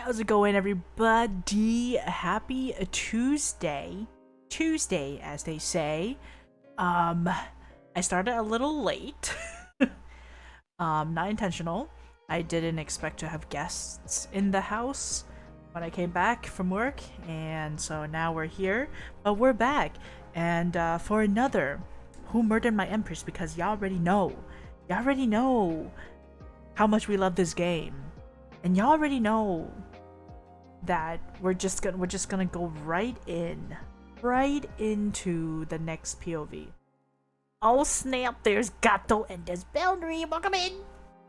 How's it going, everybody? Happy Tuesday. Tuesday, as they say. I started a little late. Not intentional. I didn't expect to have guests in the house when I came back from work, and so now we're here. But we're back, and for another Who Murdered My Empress, because y'all already know. Y'all already know how much we love this game. And y'all already know that we're just gonna go right into the next POV. Oh snap! There's Gato and there's Boundary. Welcome in.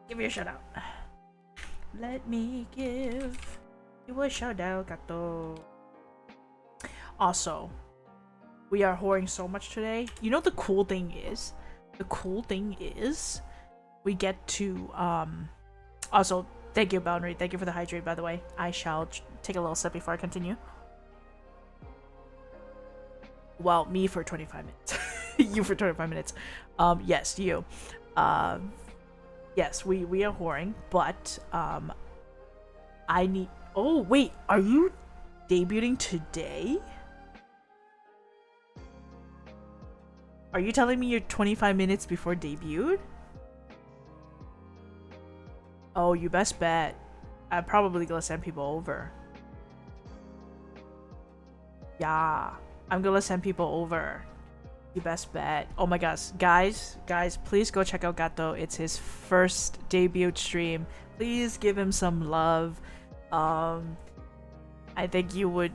Give me a shout out. Let me give you a shout out, Gato. Also, we are whoring so much today. You know the cool thing is, we get to also. Thank you, Boundary. Thank you for the hydrate, by the way. I shall take a little sip before I continue. Well, me for 25 minutes. You for 25 minutes. Yes, you. Yes, we are whoring, but, I need... Oh, wait, are you debuting today? Are you telling me you're 25 minutes before debut? Oh, you best bet. I'm probably gonna send people over. Yeah, I'm gonna send people over. You best bet. Oh my gosh, guys, please go check out Gato. It's his first debut stream. Please give him some love. I think you would,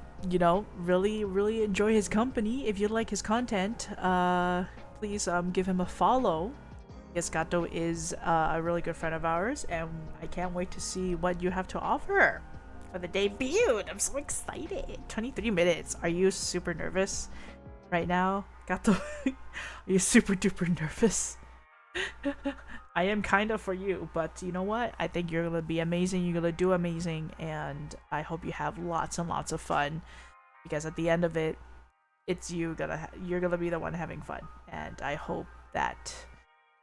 really enjoy his company. If you like his content, please give him a follow. Yes, Gato is a really good friend of ours, and I can't wait to see what you have to offer for the debut. I'm so excited. 23 minutes. Are you super nervous right now, Gato? Are you super duper nervous? I am kind of for you, but you know what? I think you're gonna be amazing. You're gonna do amazing, and I hope you have lots and lots of fun, because at the end of it, it's you're gonna be the one having fun, and I hope that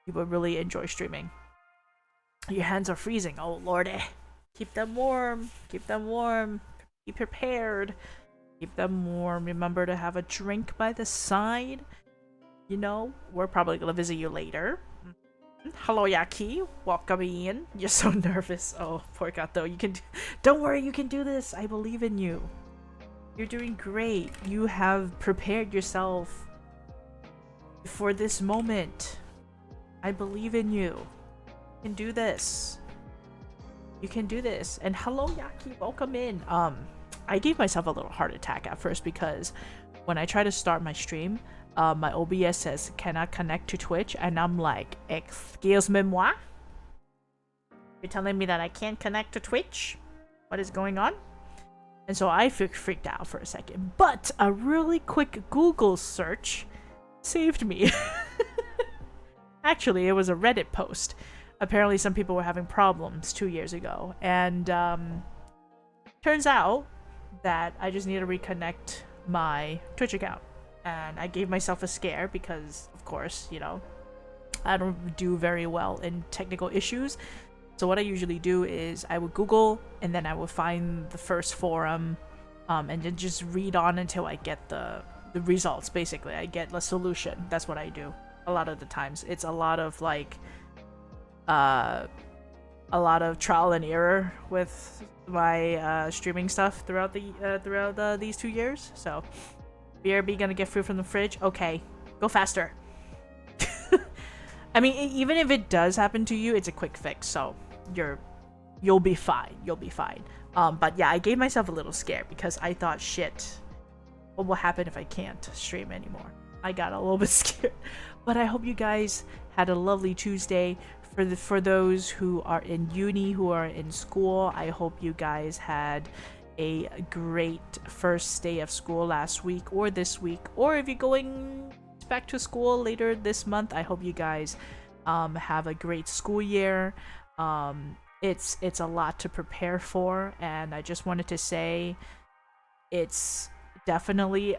you will really enjoy streaming. Your hands are freezing. Oh lordy. Keep them warm. Keep them warm. Be prepared. Keep them warm. Remember to have a drink by the side. We're probably gonna visit you later. Hello, Yaki. Welcome in. You're so nervous. Oh, poor Gato. Don't worry, you can do this. I believe in you. You're doing great. You have prepared yourself for this moment. I believe in you. You can do this. You can do this. And hello, Yaki. Welcome in. I gave myself a little heart attack at first because when I try to start my stream, my OBS says cannot connect to Twitch, and I'm like, excuse me, moi? You're telling me that I can't connect to Twitch? What is going on? And so I freaked out for a second, but a really quick Google search saved me. Actually, it was a Reddit post. Apparently some people were having problems 2 years ago, and turns out that I just need to reconnect my Twitch account. And I gave myself a scare because, of course, I don't do very well in technical issues. So what I usually do is I would Google, and then I would find the first forum, and then just read on until I get the results. Basically, I get the solution. That's what I do. A lot of the times it's a lot of trial and error with my streaming stuff throughout these 2 years. So BRB gonna get food from the fridge? Okay, go faster. I mean, even if it does happen to you, it's a quick fix, so you'll be fine. But yeah, I gave myself a little scare because I thought, shit, what will happen if I can't stream anymore? I got a little bit scared. But I hope you guys had a lovely Tuesday. For those who are in uni, who are in school, I hope you guys had a great first day of school last week or this week. Or if you're going back to school later this month, I hope you guys have a great school year. It's a lot to prepare for, and I just wanted to say it's definitely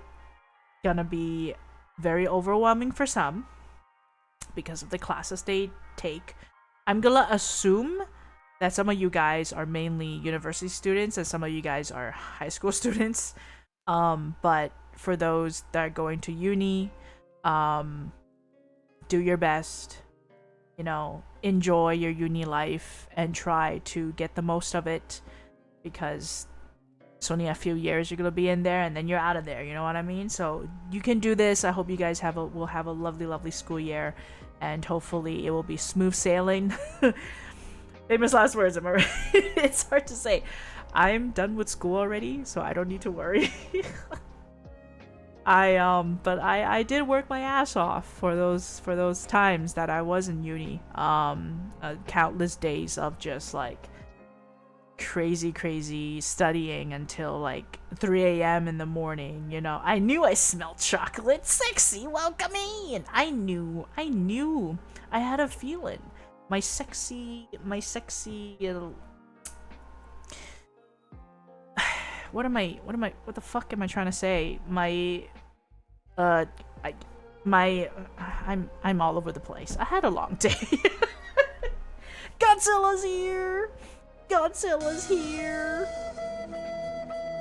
gonna be very overwhelming for some because of the classes they take. I'm gonna assume that some of you guys are mainly university students and some of you guys are high school students. But for those that are going to uni, do your best, enjoy your uni life and try to get the most of it, because it's only a few years you're gonna be in there and then you're out of there, you know what I mean? So you can do this. I hope you guys will have a lovely school year, and hopefully it will be smooth sailing. Famous last words, am I right? It's hard to say. I'm done with school already, so I don't need to worry. But I did work my ass off for those times that I was in uni. Countless days of just like crazy studying until like 3 a.m. in the morning. I knew I smelled chocolate, sexy, welcoming. I knew. I had a feeling. My sexy. What the fuck am I trying to say? I'm all over the place. I had a long day. Godzilla's here.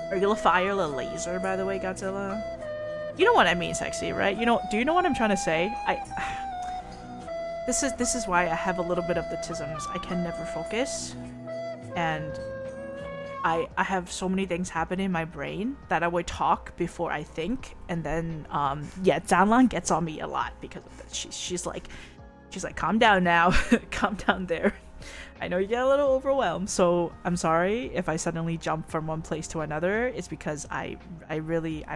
Are you gonna fire a laser, by the way, Godzilla? You know what I mean, sexy, right? Do you know what I'm trying to say? This is why I have a little bit of the tisms. I can never focus, and I have so many things happen in my brain that I would talk before I think, and then Zanlan gets on me a lot because of this. She's like, calm down now, calm down there. I know you get a little overwhelmed, so I'm sorry if I suddenly jump from one place to another. It's because I'm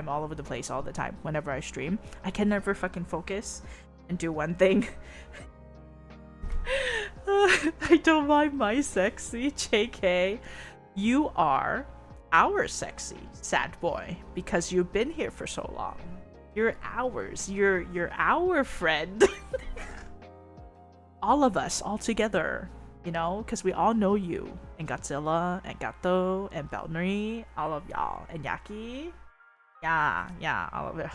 all over the place all the time whenever I stream. I can never fucking focus and do one thing. I don't mind my sexy, JK. You are our sexy sad boy because you've been here for so long. You're ours. You're our friend. All of us, all together, because we all know you, and Godzilla, and Gato, and Belnry, all of y'all, and Yaki. Yeah, all of you.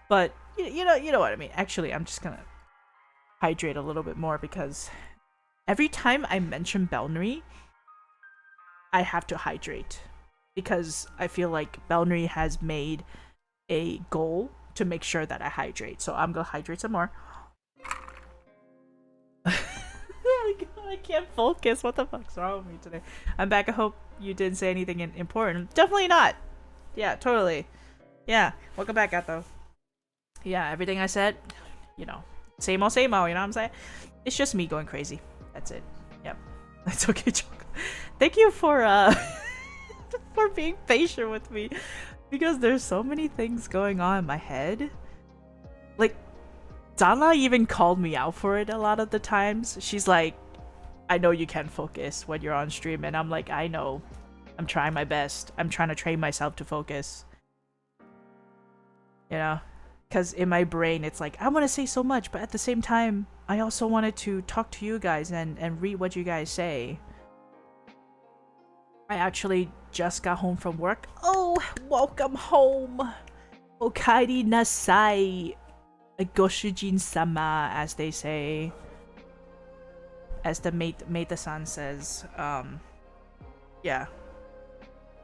But you know what I mean. Actually, I'm just gonna hydrate a little bit more because every time I mention Belnry, I have to hydrate because I feel like Belnry has made a goal to make sure that I hydrate. So I'm gonna hydrate some more. Oh my god, I can't focus. What the fuck's wrong with me today? I'm back. I hope you didn't say anything important. Definitely not. Yeah, totally. Yeah, welcome back, Gato. Yeah, everything I said, same old, you know what I'm saying? It's just me going crazy. That's it. Yep. That's okay, Chocolate. Thank you for for being patient with me, because there's so many things going on in my head. Like, Dana even called me out for it a lot of the times. She's like, I know you can't focus when you're on stream, and I'm like, I know. I'm trying my best. I'm trying to train myself to focus. Because in my brain, it's like, I want to say so much, but at the same time, I also wanted to talk to you guys and read what you guys say. I actually just got home from work. Oh, welcome home. Okaeri nasai. Goshujin-sama, as they say. As the Meta-san says. Yeah.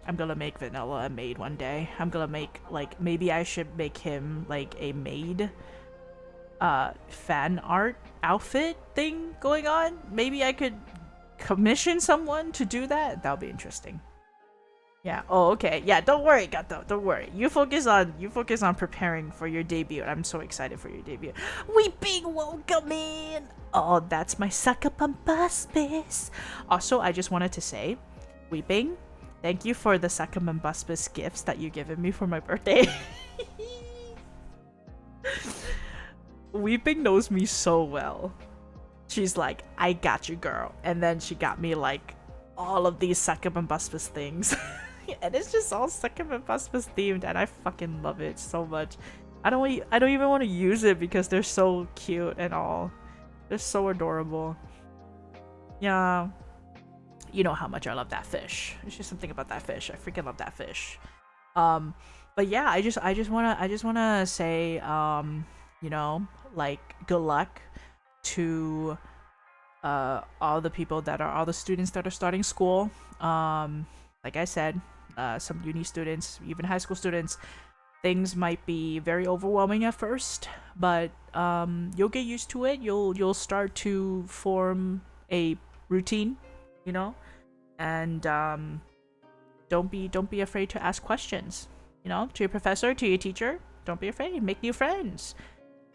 I'm gonna make Vanilla a maid one day. I'm gonna make, maybe I should make him, a maid fan art outfit thing going on. Maybe I could commission someone to do that. That'll be interesting. Yeah. Oh, okay. Yeah, don't worry, Gato. Don't worry. You focus on preparing for your debut. I'm so excited for your debut. Weeping welcoming. Oh, that's my Sakapambaspis. Also, I just wanted to say, Weeping, thank you for the Sakapambaspis gifts that you given me for my birthday. Weeping knows me so well. She's like, I got you, girl. And then she got me all of these Sakapambaspis things. And it's just all Sakapambaspis themed, and I fucking love it so much. I don't even want to use it because they're so cute and all. They're so adorable. Yeah. You know how much I love that fish. It's just something about that fish. I freaking love that fish. But yeah, I just wanna say, good luck to all the students that are starting school. Like I said, some uni students, even high school students, things might be very overwhelming at first, but you'll get used to it. You'll start to form a routine, you know, and don't be afraid to ask questions, you know, to your professor, to your teacher. Don't be afraid. Make new friends.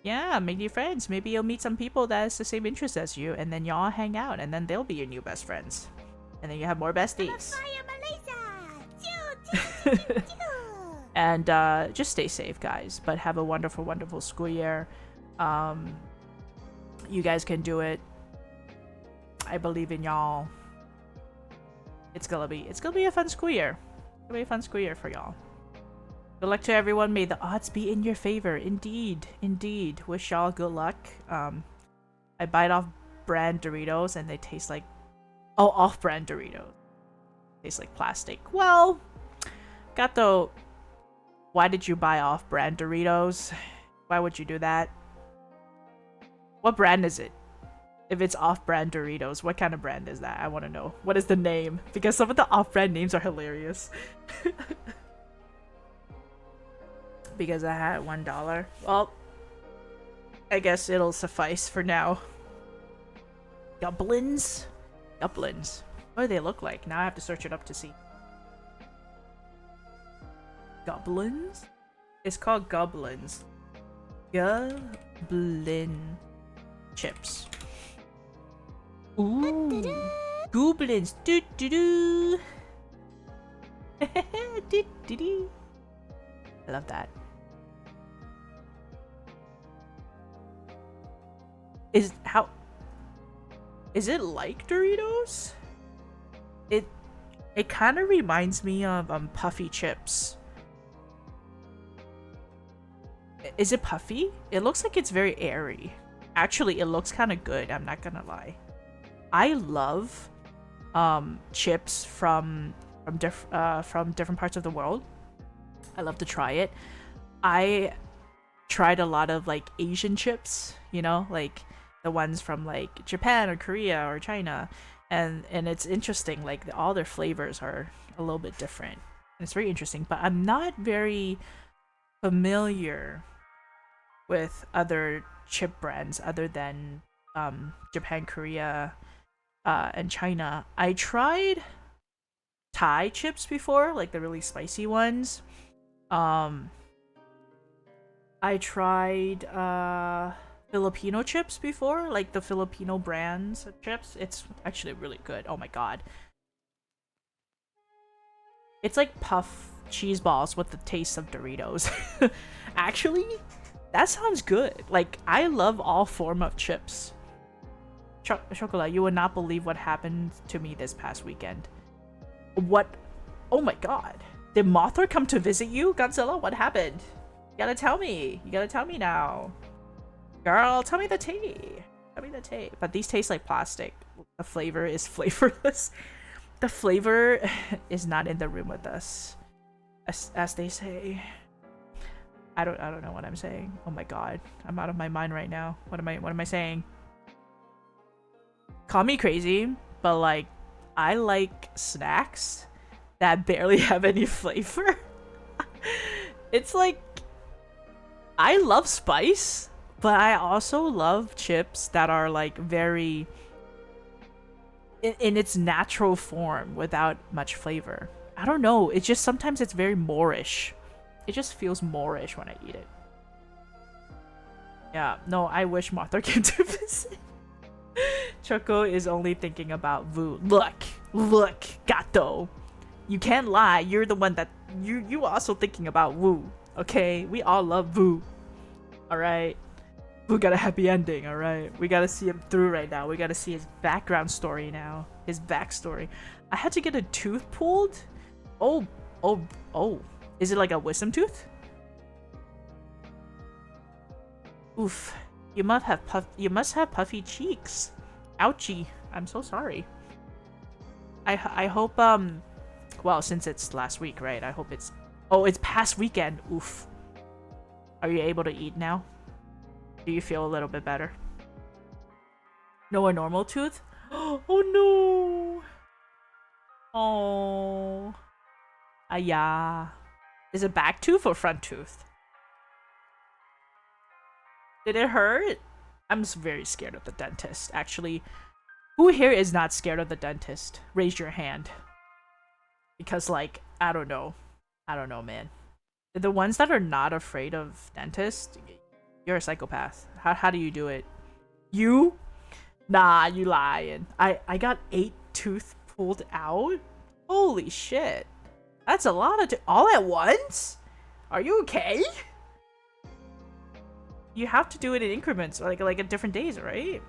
Yeah, make new friends. Maybe you'll meet some people that has the same interests as you, and then y'all hang out, and then they'll be your new best friends, and then you have more besties. And just stay safe, guys. But have a wonderful, wonderful school year. You guys can do it. I believe in y'all. It's gonna be a fun school year. It's gonna be a fun school year for y'all. Good luck to everyone. May the odds be in your favor. Indeed, indeed. Wish y'all good luck. I bite off brand Doritos and they taste like off-brand Doritos. Taste like plastic. Well, Gato, why did you buy off-brand Doritos? Why would you do that? What brand is it? If it's off-brand Doritos, what kind of brand is that? I want to know. What is the name? Because some of the off-brand names are hilarious. Because I had $1. Well, I guess it'll suffice for now. Goblins? Goblins. What do they look like? Now I have to search it up to see. Goblins? It's called goblins. Goblin chips. Ooh. Goblins. Do do do. Do do do. I love that. Is it like Doritos? It kind of reminds me of puffy chips. Is it puffy? It looks like it's very airy. Actually, it looks kind of good. I'm not gonna lie. I love chips from different parts of the world. I love to try it. I tried a lot of like Asian chips, you know, like the ones from like Japan or Korea or China, and it's interesting. Like all their flavors are a little bit different. And it's very interesting. But I'm not very familiar with other chip brands other than Japan, Korea, and China. I tried Thai chips before, like the really spicy ones. I tried Filipino chips before, like the Filipino brands of chips. It's actually really good. Oh my god. It's like puff cheese balls with the taste of Doritos. Actually, that sounds good. Like, I love all form of chips. Chocolate, you would not believe what happened to me this past weekend. What? Oh my god. Did Mothra come to visit you? Godzilla, what happened? You gotta tell me. You gotta tell me now. Girl, tell me the tea. Tell me the tea. But these taste like plastic. The flavor is flavorless. The flavor is not in the room with us. As they say. I don't know what I'm saying. Oh my god. I'm out of my mind right now. What am I saying? Call me crazy, but like I like snacks that barely have any flavor. It's like I love spice, but I also love chips that are like very in its natural form without much flavor. I don't know. It's just sometimes it's very Moorish. It just feels Moorish when I eat it. Yeah, no, I wish Mothra came to visit. Choco is only thinking about Vu. Look, Gato. You can't lie. You're the one that you also thinking about Wu. Okay, we all love Vu. All right, Vu got a happy ending. All right, we gotta see him through right now. We gotta see his background story now. His backstory. I had to get a tooth pulled. Oh. Is it like a wisdom tooth? Oof. You must have puffy cheeks. Ouchie. I'm so sorry. I hope well, since it's last week, right? I hope it's it's past weekend. Oof. Are you able to eat now? Do you feel a little bit better? No, a normal tooth? Oh no! Oh. Yeah. Is it back tooth or front tooth? Did it hurt? I'm very scared of the dentist, actually. Who here is not scared of the dentist? Raise your hand. Because, like, I don't know. I don't know, man. The ones that are not afraid of dentists, you're a psychopath. How do you do it? You? Nah, you lying. I got 8 tooth pulled out? Holy shit. That's a lot of all at once? Are you okay? You have to do it in increments, like at different days, right?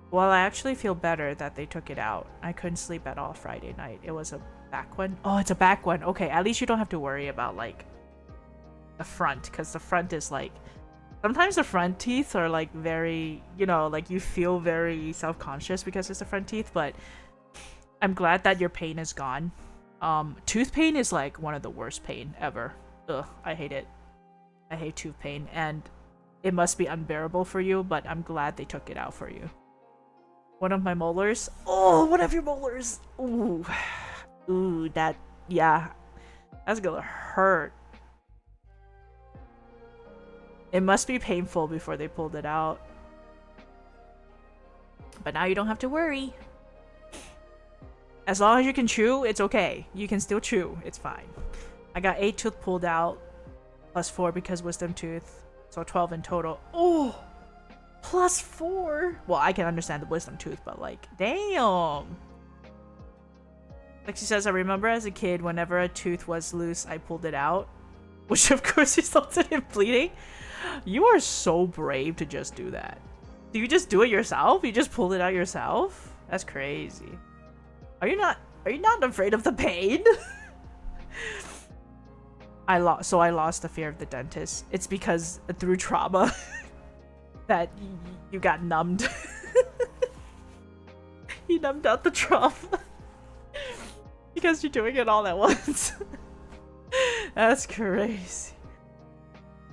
Well, I actually feel better that they took it out. I couldn't sleep at all Friday night. It was a back one. Oh, it's a back one. Okay, at least you don't have to worry about like the front, because the front is like sometimes the front teeth are like very, you know, like you feel very self-conscious because it's the front teeth, but I'm glad that your pain is gone. Tooth pain is like one of the worst pain ever. Ugh, I hate it. I hate tooth pain, and it must be unbearable for you, but I'm glad they took it out for you. One of my molars. Oh, one of your molars. Ooh. Ooh, that, yeah. That's gonna hurt. It must be painful before they pulled it out. But now you don't have to worry. As long as you can chew, it's okay. You can still chew. It's fine. I got 8 tooth pulled out, plus 4 because wisdom tooth. So 12 in total. Oh! Plus 4! Well, I can understand the wisdom tooth, but like, damn! Like she says, I remember as a kid, whenever a tooth was loose, I pulled it out. Which of course resulted in bleeding. You are so brave to just do that. Do you just do it yourself? You just pulled it out yourself? That's crazy. Are you not afraid of the pain? I lost the fear of the dentist. It's because through trauma that you got numbed. You numbed out the trauma. Because you're doing it all at once. That's crazy.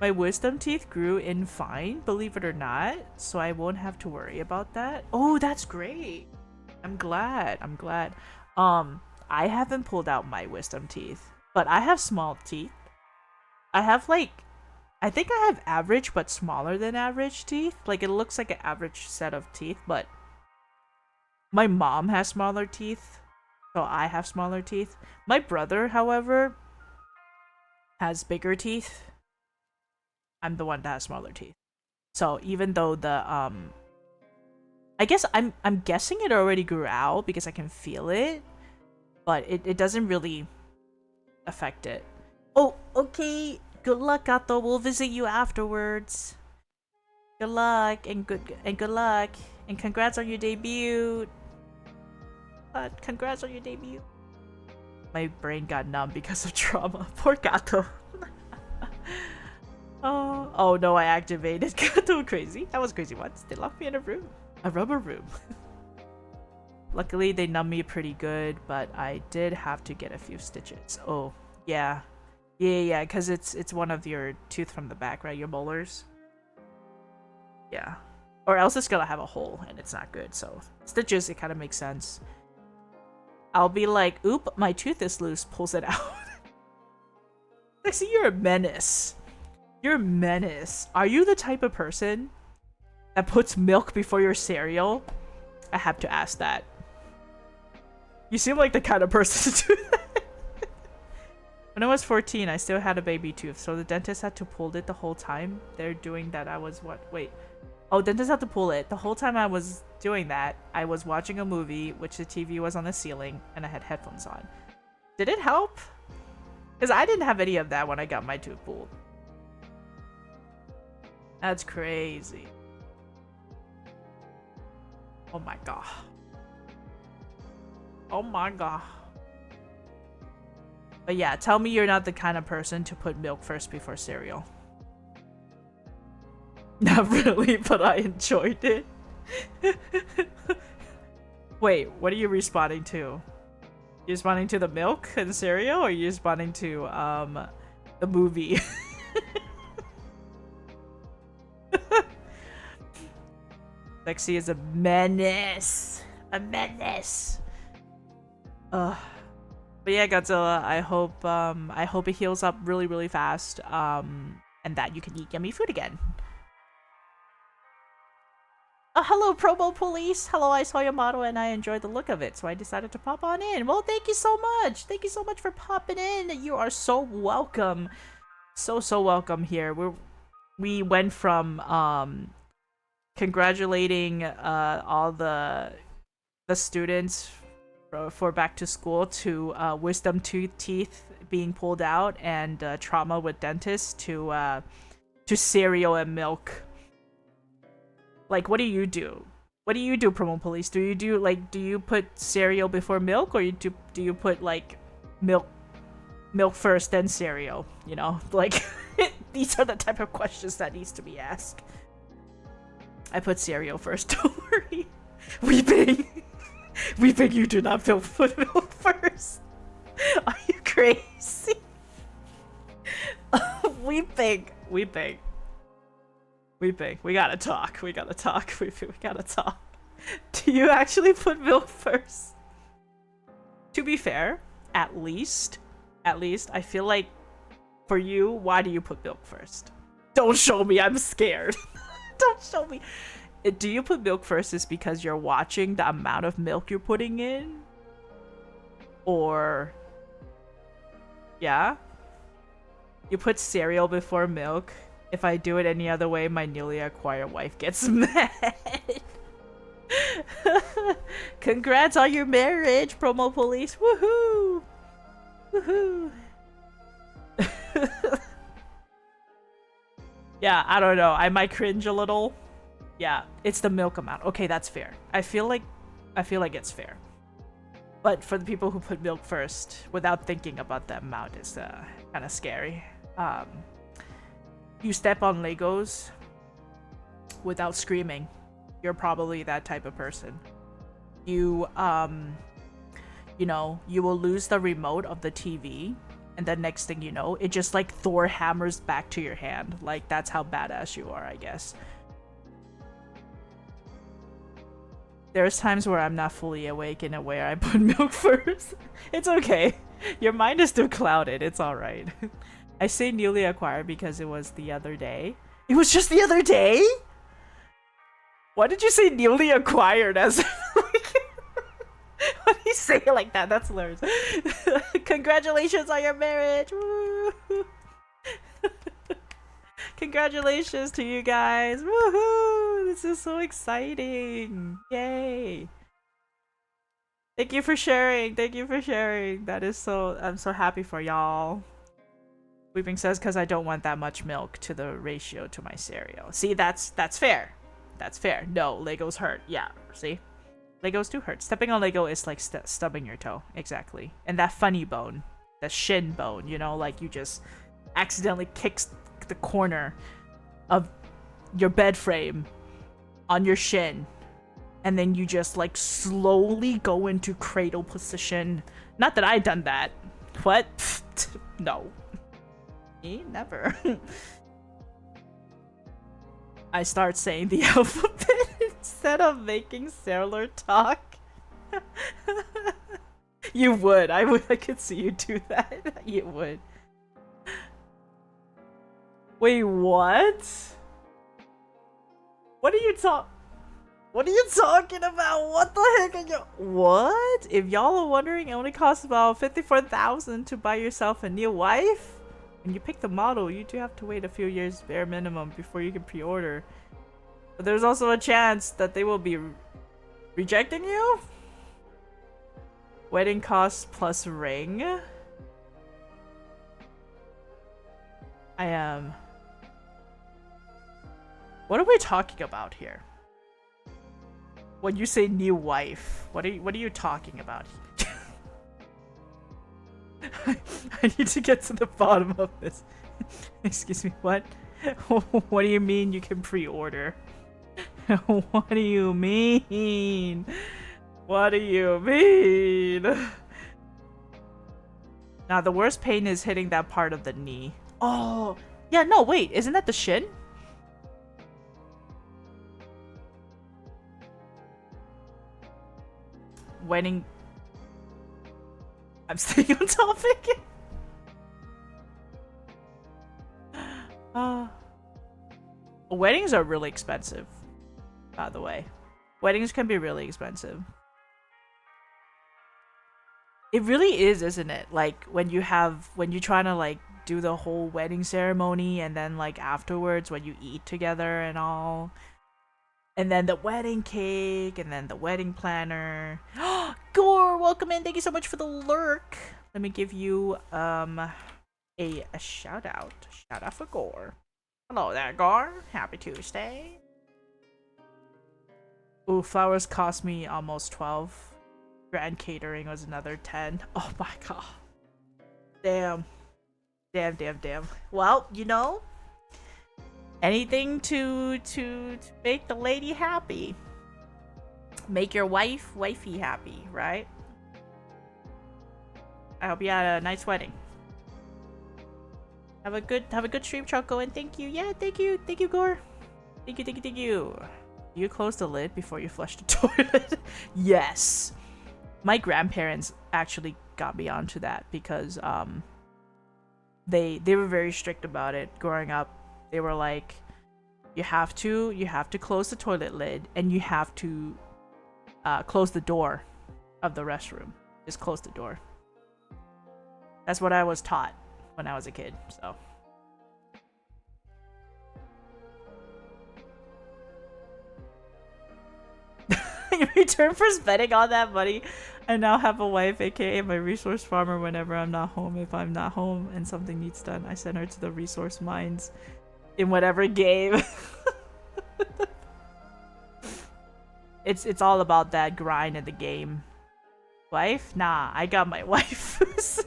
My wisdom teeth grew in fine, believe it or not, so I won't have to worry about that. Oh, that's great. I'm glad. I haven't pulled out my wisdom teeth, but I have small teeth. I have I think I have average but smaller than average teeth. Like it looks like an average set of teeth, but my mom has smaller teeth, so I have smaller teeth. My brother, however, has bigger teeth. I'm the one that has smaller teeth. So even though the I guess I'm guessing it already grew out because I can feel it, but it doesn't really affect it. Oh, okay. Good luck, Gato. We'll visit you afterwards. Good luck and good luck and congrats on your debut. Congrats on your debut. My brain got numb because of trauma. Poor Gato. Oh no, I activated Gato crazy. That was crazy once. They locked me in a room. A rubber room. Luckily, they numbed me pretty good, but I did have to get a few stitches. Oh, yeah. Yeah, because it's one of your tooth from the back, right? Your molars. Yeah. Or else it's gonna have a hole, and it's not good, so stitches, it kind of makes sense. I'll be like, oop, my tooth is loose, pulls it out. Lexi, you're a menace. You're a menace. Are you the type of person that puts milk before your cereal? I have to ask that. You seem like the kind of person to do that. When I was 14, I still had a baby tooth, so the dentist had to pull it the whole time. They're doing that. I was what? Wait. Oh, dentist had to pull it. The whole time I was doing that, I was watching a movie, which the TV was on the ceiling, and I had headphones on. Did it help? Because I didn't have any of that when I got my tooth pulled. That's crazy. Oh my god. Oh my god. But yeah, tell me you're not the kind of person to put milk first before cereal. Not really, but I enjoyed it. Wait, what are you responding to? You responding to the milk and cereal, or are you responding to the movie? Lexi is a menace. A menace. But yeah, Godzilla, I hope it heals up really, really fast. And that you can eat yummy food again. Hello, Promo Police. Hello, I saw your model and I enjoyed the look of it, so I decided to pop on in. Well, thank you so much. Thank you so much for popping in. You are so welcome. So welcome here. We went from congratulating all the students for back to school to wisdom teeth being pulled out and trauma with dentists to cereal and milk. Like, what do you do? What do you do, Promo Police? Do you put cereal before milk, or do you put like milk first then cereal? You know, like these are the type of questions that needs to be asked. I put cereal first. Don't worry. Weeping, you do not put milk first. Are you crazy? Weeping. We gotta talk. We gotta talk. Do you actually put milk first? To be fair, at least, I feel like for you, why do you put milk first? Don't show me, I'm scared. Don't show me. Do you put milk first is because you're watching the amount of milk you're putting in? Or, yeah? You put cereal before milk? If I do it any other way, my newly acquired wife gets mad. Congrats on your marriage, Promo Police. Woohoo! Woohoo! Yeah, I don't know. I might cringe a little. Yeah, it's the milk amount. Okay, that's fair. I feel like it's fair. But for the people who put milk first without thinking about the amount is kind of scary. You step on Legos without screaming. You're probably that type of person. You know, you will lose the remote of the TV, and the next thing you know, it just like Thor hammers back to your hand. Like, that's how badass you are, I guess. There's times where I'm not fully awake in a way I put milk first. It's okay. Your mind is still clouded. It's alright. I say newly acquired because it was the other day. It was just the other day? Why did you say newly acquired as why do you say it like that? That's hilarious. Congratulations on your marriage! Woo! Congratulations to you guys! Woohoo! This is so exciting! Yay! Thank you for sharing. Thank you for sharing. That is so. I'm so happy for y'all. Weeping says, because I don't want that much milk to the ratio to my cereal. See, that's fair. That's fair. No, Legos hurt. Yeah, see? Legos do hurt. Stepping on Lego is like stubbing your toe. Exactly. And that funny bone. The shin bone, you know? Like, you just accidentally kick the corner of your bed frame on your shin. And then you just, like, slowly go into cradle position. Not that I done that. What? No. Me? Never. I start saying the alphabet instead of making sailor talk. You would. I could see you do that. You would. Wait, what? What are you talking about? What the heck are you? What? If y'all are wondering, it only costs about 54,000 to buy yourself a new wife. When you pick the model, you do have to wait a few years bare minimum before you can pre-order. But there's also a chance that they will be rejecting you? Wedding costs plus ring? I am... What are we talking about here? When you say new wife, what are you talking about? I need to get to the bottom of this. Excuse me, what? What do you mean you can pre-order? What do you mean? What do you mean? Now, the worst pain is hitting that part of the knee. Oh, yeah, no, wait, isn't that the shin? wedding. I'm staying on topic. Weddings are really expensive, by the way. Weddings can be really expensive. It really is, isn't it? Like when you're trying to like do the whole wedding ceremony, and then like afterwards when you eat together and all, and then the wedding cake, and then the wedding planner. Gore, welcome in. Thank you so much for the lurk. Let me give you a shout out. Shout out for Gore. Hello there, Gore. Happy Tuesday. Ooh, flowers cost me almost 12. Grand catering was another 10. Oh my god. Damn. Damn. Well, you know, anything to make the lady happy. Make your wifey happy, right? I hope you had a nice wedding. Have a good stream, Choco, and thank you. Yeah, thank you, Gore. Thank you. You close the lid before you flush the toilet. Yes. My grandparents actually got me onto that because they were very strict about it growing up. They were like, you have to close the toilet lid, and you have to close the door of the restroom. Just close the door. That's what I was taught when I was a kid, so. In return for spending all that money, I now have a wife, aka my resource farmer. Whenever I'm not home, if I'm not home and something needs done, I send her to the resource mines in whatever game. It's all about that grind in the game. Wife? Nah, I got my waifus.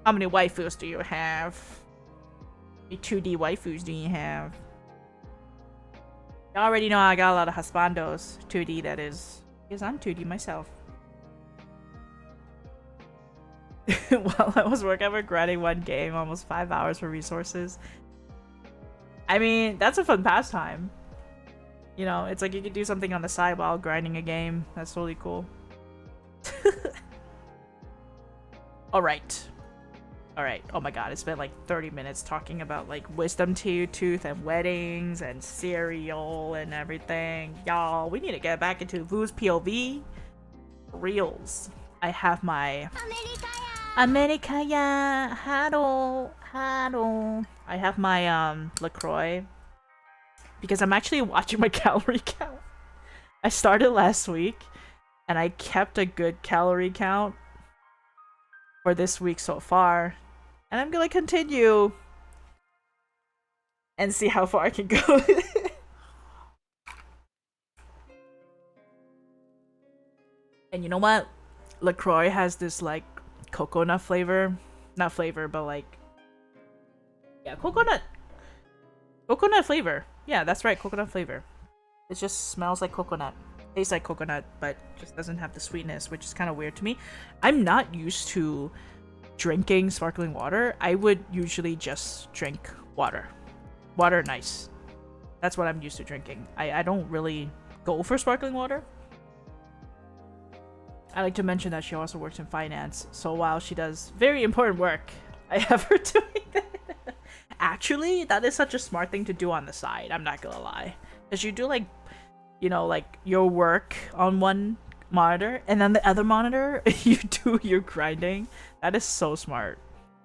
How many waifus do you have? How many 2D waifus do you have? You already know I got a lot of husbandos. 2D, that is. Because I'm 2D myself. While I was working, I was grinding one game, almost 5 hours for resources. I mean, that's a fun pastime. You know, it's like you could do something on the side while grinding a game. That's totally cool. Alright. Oh my god, it's been like 30 minutes talking about like wisdom tooth and weddings and cereal and everything. Y'all, we need to get back into VODS POV reels. I have my Amerikaya Haro. I have my LaCroix because I'm actually watching my calorie count. I started last week and I kept a good calorie count for this week so far. And I'm gonna continue and see how far I can go. And you know what? LaCroix has this like coconut flavor. Not flavor, but like, yeah, coconut flavor. Yeah, that's right, coconut flavor. It just smells like coconut. Tastes like coconut, but just doesn't have the sweetness, which is kind of weird to me. I'm not used to drinking sparkling water. I would usually just drink water. Water, nice. That's what I'm used to drinking. I don't really go for sparkling water. I like to mention that she also works in finance, so while she does very important work, I have her doing that. Actually, that is such a smart thing to do on the side, I'm not gonna lie. Because you do like, you know, like your work on one monitor, and then the other monitor, you do your grinding. That is so smart.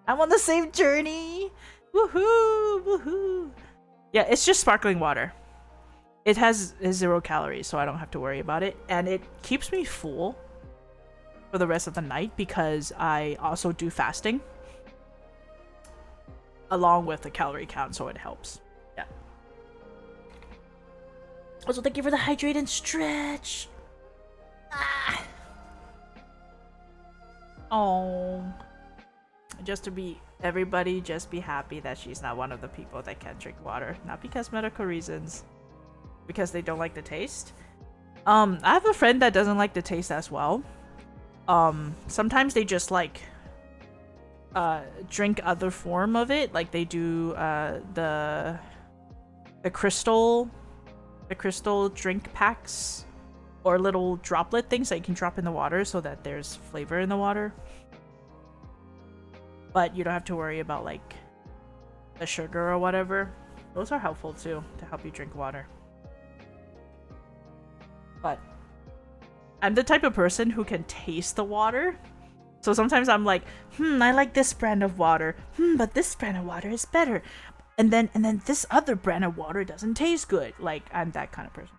I'm on the same journey. Woohoo! Yeah, it's just sparkling water. It has 0 calories, so I don't have to worry about it. And it keeps me full for the rest of the night because I also do fasting along with the calorie count, so it helps. Yeah. Also, thank you for the hydrate and stretch. Oh, just be happy that she's not one of the people that can't drink water, not because medical reasons, because they don't like the taste. I have a friend that doesn't like the taste as well. Sometimes they just like drink other form of it, like they do the crystal drink packs or little droplet things that you can drop in the water so that there's flavor in the water. But you don't have to worry about like the sugar or whatever. Those are helpful too to help you drink water. But I'm the type of person who can taste the water. So sometimes I'm like, I like this brand of water. But this brand of water is better. And then this other brand of water doesn't taste good. Like, I'm that kind of person.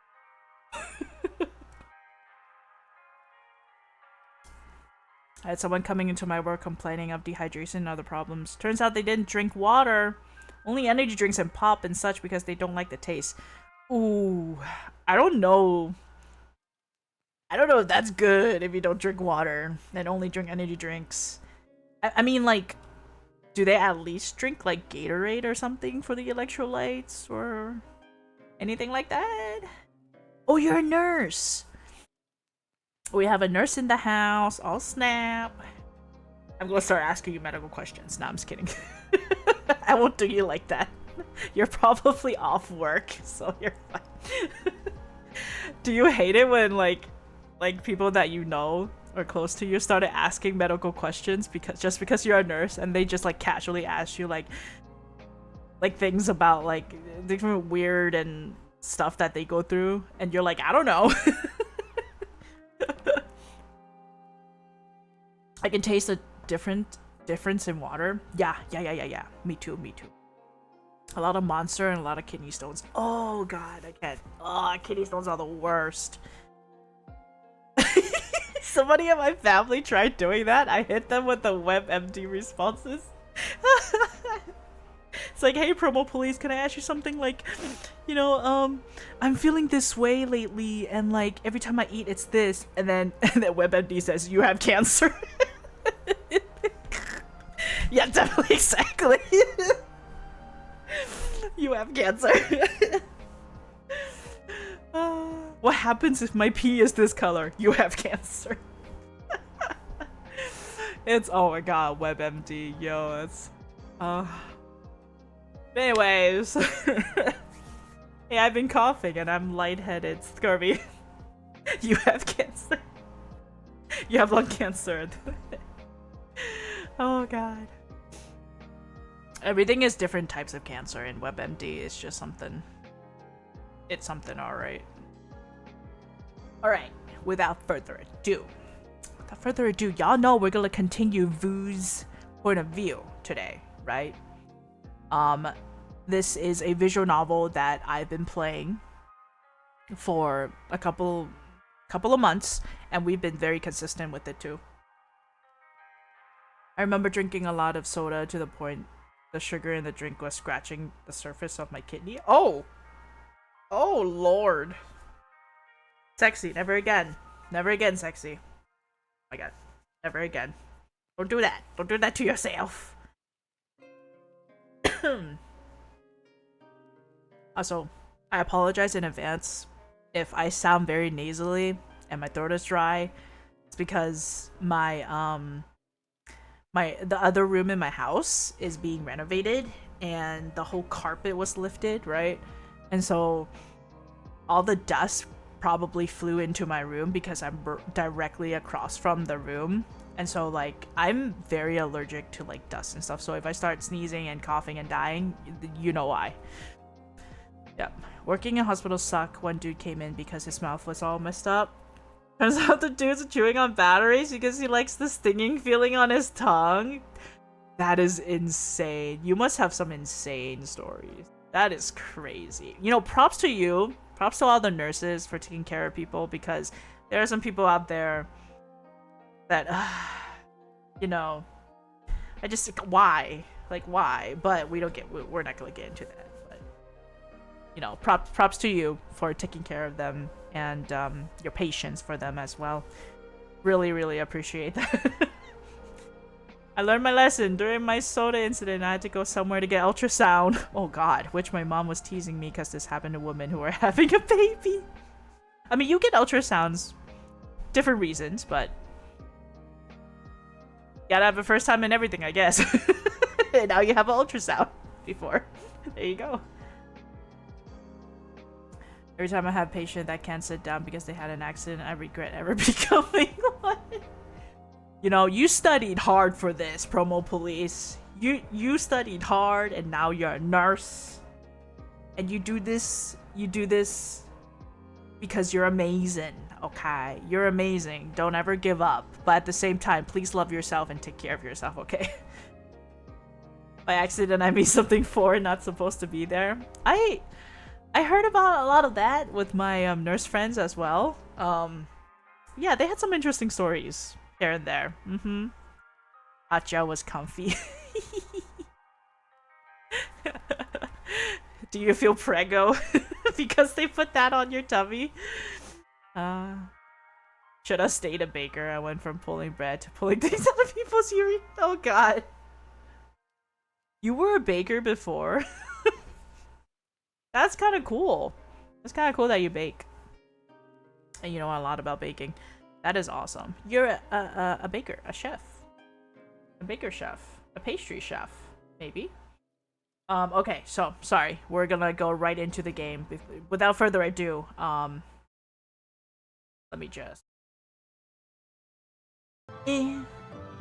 I had someone coming into my work complaining of dehydration and other problems. Turns out they didn't drink water. Only energy drinks and pop and such because they don't like the taste. Ooh, I don't know. I don't know if that's good if you don't drink water and only drink energy drinks. I mean, like, do they at least drink, like, Gatorade or something for the electrolytes or anything like that? Oh, you're a nurse. We have a nurse in the house. Oh, snap. I'm gonna start asking you medical questions. Nah, I'm just kidding. I won't do you like that. You're probably off work, so you're fine. Do you hate it when, like people that you know or close to you started asking medical questions because you're a nurse and they just, like, casually ask you, like things about, like, different weird and stuff that they go through, and you're like, I don't know. I can taste a difference in water. Yeah. Me too. A lot of Monster and a lot of kidney stones. Oh god, I can't. Oh, kidney stones are the worst. Somebody in my family tried doing that. I hit them with the WebMD responses. It's like, hey, promo police, can I ask you something? Like, you know, I'm feeling this way lately, and like every time I eat, it's this, and then WebMD says you have cancer. Yeah, definitely, exactly. You have cancer. What happens if my pee is this color? You have cancer. It's, oh my god, WebMD, yo, it's anyways. Hey, I've been coughing and I'm lightheaded, scurvy. You have cancer. You have lung cancer. Oh god. Everything is different types of cancer in WebMD. It's just something. It's something, alright. Alright, without further ado, y'all know we're gonna continue VODS point of view today, right? This is a visual novel that I've been playing for a couple of months, and we've been very consistent with it too. I remember drinking a lot of soda to the point the sugar in the drink was scratching the surface of my kidney. Oh lord. Sexy, never again. Never again, sexy. Oh my god. Never again. Don't do that. Don't do that to yourself. Also, I apologize in advance if I sound very nasally and my throat is dry. It's because the other room in my house is being renovated and the whole carpet was lifted, right? And so all the dust probably flew into my room because I'm directly across from the room. And so, like, I'm very allergic to, like, dust and stuff. So if I start sneezing and coughing and dying, you know why. Yep. Working in hospitals suck. One dude came in because his mouth was all messed up. Turns out the dude's chewing on batteries because he likes the stinging feeling on his tongue. That is insane. You must have some insane stories. That is crazy. You know, props to you. Props to all the nurses for taking care of people, because there are some people out there that, you know, I just, why? Like, why? But we're not gonna get into that. But, you know, props to you for taking care of them and your patience for them as well. Really, really appreciate that. I learned my lesson. During my soda incident, I had to go somewhere to get ultrasound. Oh god, which my mom was teasing me because this happened to women who were having a baby. I mean, you get ultrasounds, different reasons, but you gotta have a first time and everything, I guess. And now you have an ultrasound before. There you go. Every time I have a patient that can't sit down because they had an accident, I regret ever becoming one. You know, you studied hard for this, promo police. You studied hard, and now you're a nurse. And you do this because you're amazing, okay? You're amazing. Don't ever give up. But at the same time, please love yourself and take care of yourself, okay? By accident, I made something foreign not supposed to be there. I heard about a lot of that with my nurse friends as well. Yeah, they had some interesting stories here and there. Hotja was comfy. Do you feel prego because they put that on your tummy? Should have stayed a baker. I went from pulling bread to pulling things out of people's urine. Oh god. You were a baker before? That's kind of cool. It's kind of cool that you bake. And you know a lot about baking. That is awesome. You're a baker, a chef. A baker chef. A pastry chef, maybe? Okay, so, sorry. We're gonna go right into the game. Without further ado, let me just...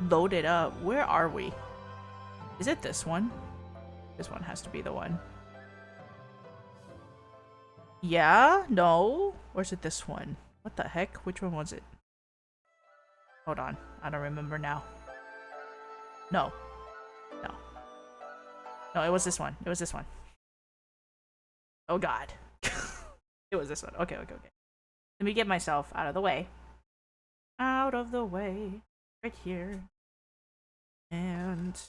load it up. Where are we? Is it this one? This one has to be the one. Yeah? No? Or is it this one? What the heck? Which one was it? Hold on. I don't remember now. No. No. No, it was this one. It was this one. Oh god. It was this one. Okay. Let me get myself out of the way. Out of the way. Right here. And...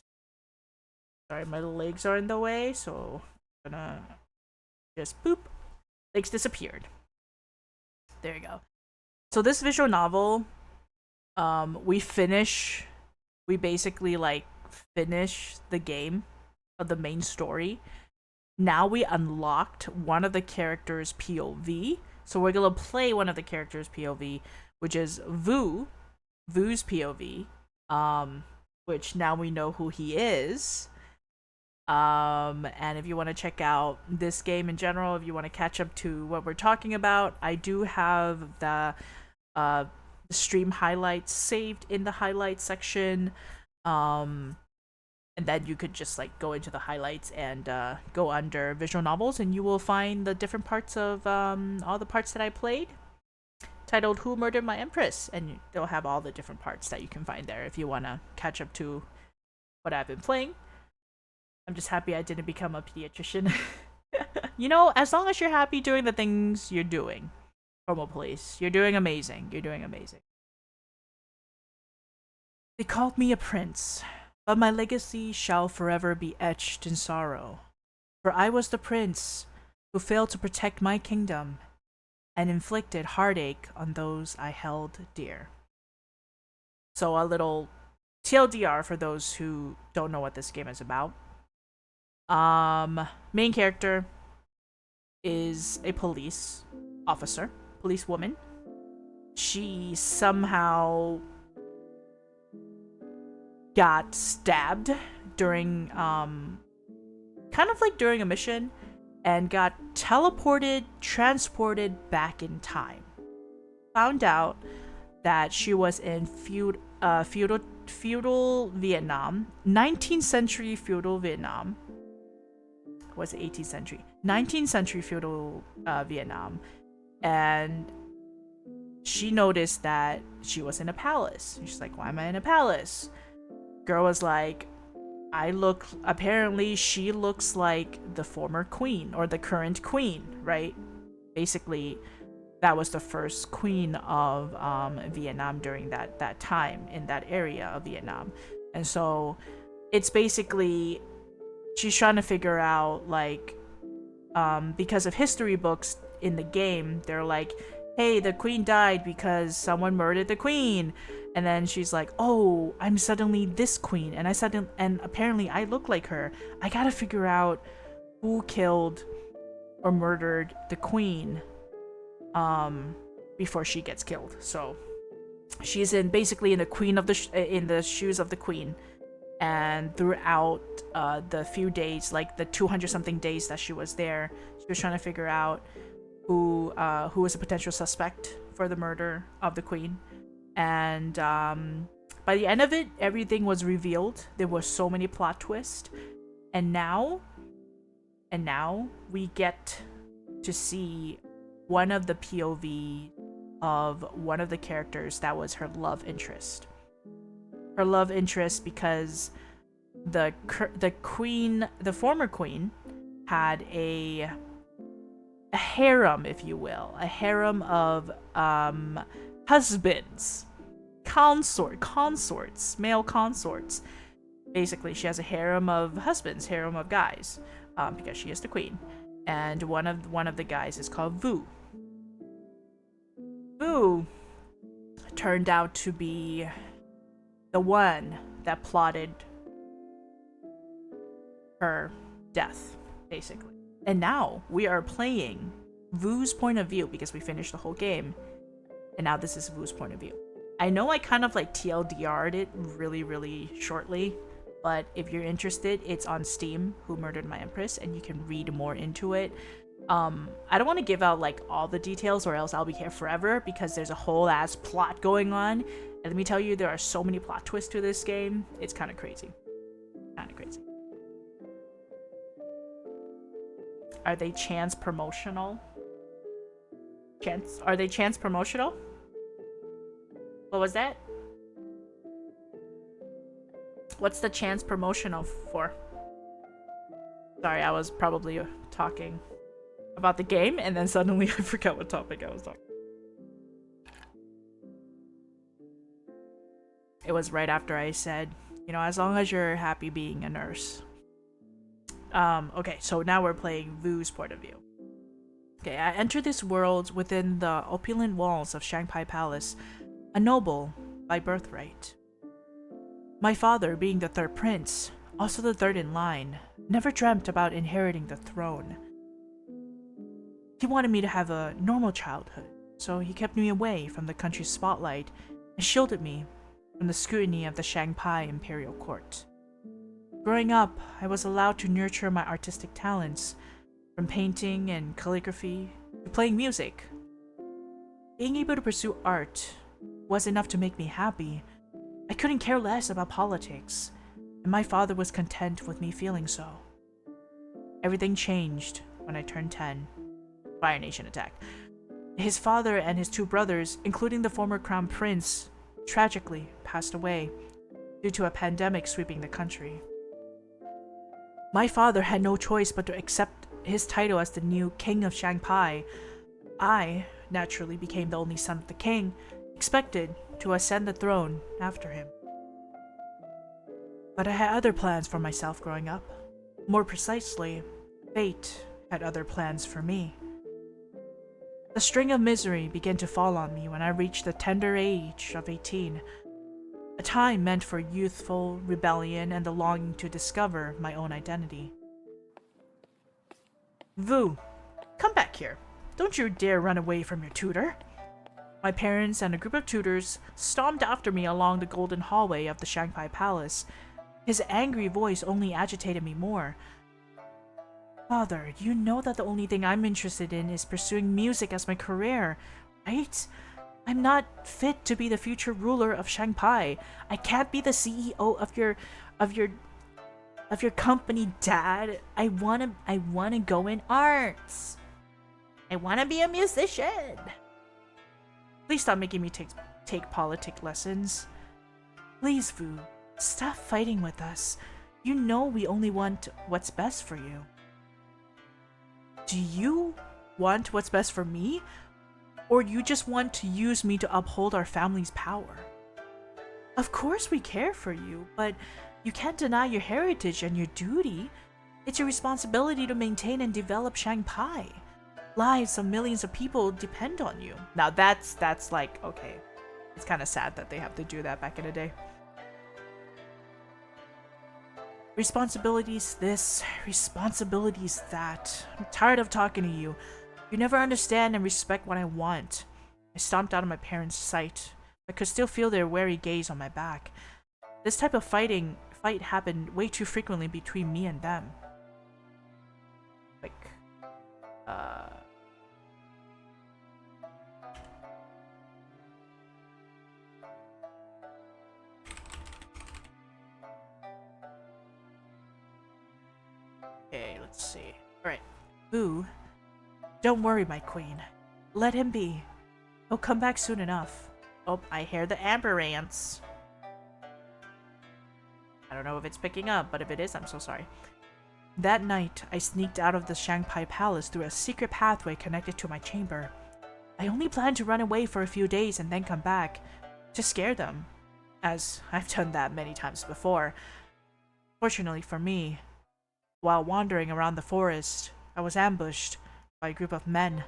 sorry, my legs are in the way, so I'm gonna just boop. Legs disappeared. There you go. So this visual novel, we basically like finish the game of the main story. Now we unlocked one of the characters' POV, so we're gonna play one of the characters' POV, which is Vu's POV, which now we know who he is. And if you want to check out this game in general, if you want to catch up to what we're talking about, I do have the stream highlights saved in the highlights section. And then you could just like go into the highlights and go under visual novels, and you will find the different parts of all the parts that I played, titled Who Murdered My Empress, and they'll have all the different parts that you can find there if you want to catch up to what I've been playing. I'm just happy I didn't become a pediatrician. You know, as long as you're happy doing the things you're doing, Promo Police, you're doing amazing. You're doing amazing. They called me a prince, but my legacy shall forever be etched in sorrow. For I was the prince who failed to protect my kingdom and inflicted heartache on those I held dear. So a little TLDR for those who don't know what this game is about. Main character is a police officer, police woman. She somehow got stabbed during kind of like during a mission, and got transported back in time. Found out that she was in feudal Vietnam, 19th century feudal Vietnam. Was 18th century, 19th century feudal Vietnam, and she noticed that she was in a palace. She's like, why am I in a palace? Girl was like, apparently she looks like the former queen, or the current queen, right? Basically, that was the first queen of Vietnam during that time, in that area of Vietnam. And so it's basically, she's trying to figure out, like, because of history books in the game, they're like, hey, the queen died because someone murdered the queen. And then she's like, oh, I'm suddenly this queen, and apparently I look like her. I gotta figure out who killed or murdered the queen before she gets killed. So she's basically in the shoes of the queen. And throughout the few days, like the 200 something days that she was there, she was trying to figure out who was a potential suspect for the murder of the queen. And by the end of it, everything was revealed. There were so many plot twists, and now we get to see one of the POV of one of the characters that was her love interest. Her love interest because the queen, the former queen, had a harem, if you will, a harem of husbands, consorts, male consorts. Basically, she has a harem of husbands, harem of guys, because she is the queen. And one of the guys is called Vu. Vu turned out to be the one that plotted her death, basically. And now we are playing Vu's point of view because we finished the whole game. And now this is Vu's point of view. I know I kind of like TLDR'd it really, really shortly, but if you're interested, it's on Steam, Who Murdered My Empress, and you can read more into it. I don't want to give out like all the details or else I'll be here forever because there's a whole ass plot going on. And let me tell you, there are so many plot twists to this game. It's kind of crazy. Are they chance promotional? Are they chance promotional? What was that? What's the chance promotional for? Sorry, I was probably talking about the game and then suddenly I forgot what topic I was talking. It was right after I said, you know, as long as you're happy being a nurse. Okay, so now we're playing Vu's point of view. Okay, I enter this world within the opulent walls of Shangpai Palace, a noble by birthright. My father, being the third prince, also the third in line, never dreamt about inheriting the throne. He wanted me to have a normal childhood, so he kept me away from the country's spotlight and shielded me from the scrutiny of the Shangpai imperial court. Growing up, I was allowed to nurture my artistic talents, from painting and calligraphy to playing music. Being able to pursue art was enough to make me happy. I couldn't care less about politics, and my father was content with me feeling so. Everything changed when I turned 10. Fire Nation attack. His father and his two brothers, including the former crown prince, tragically passed away due to a pandemic sweeping the country. My father had no choice but to accept his title as the new king of Shangpai. I naturally became the only son of the king, expected to ascend the throne after him. But I had other plans for myself growing up. More precisely, fate had other plans for me. The string of misery began to fall on me when I reached the tender age of 18, a time meant for youthful rebellion and the longing to discover my own identity. Vu, come back here. Don't you dare run away from your tutor. My parents and a group of tutors stomped after me along the golden hallway of the Shangpai Palace. His angry voice only agitated me more. Father, you know that the only thing I'm interested in is pursuing music as my career, right? I'm not fit to be the future ruler of Shangpai. I can't be the CEO of your company, Dad. I wanna go in arts. I wanna be a musician. Please stop making me take politic lessons. Please, Vu, stop fighting with us. You know we only want what's best for you. Do you want what's best for me? Or you just want to use me to uphold our family's power? Of course we care for you, but you can't deny your heritage and your duty. It's your responsibility to maintain and develop Shangpai. Lives of millions of people depend on you. Now that's like, okay. It's kind of sad that they have to do that back in the day. Responsibilities this, responsibilities that. I'm tired of talking to you. You never understand and respect what I want. I stomped out of my parents' sight. I could still feel their wary gaze on my back. This type of fight happened way too frequently between me and them. Like, see. Alright. Boo. Don't worry, my queen. Let him be. He'll come back soon enough. Oh, I hear the amber ants. I don't know if it's picking up, but if it is, I'm so sorry. That night, I sneaked out of the Shanghai Palace through a secret pathway connected to my chamber. I only planned to run away for a few days and then come back to scare them, as I've done that many times before. Fortunately for me, while wandering around the forest, I was ambushed by a group of men.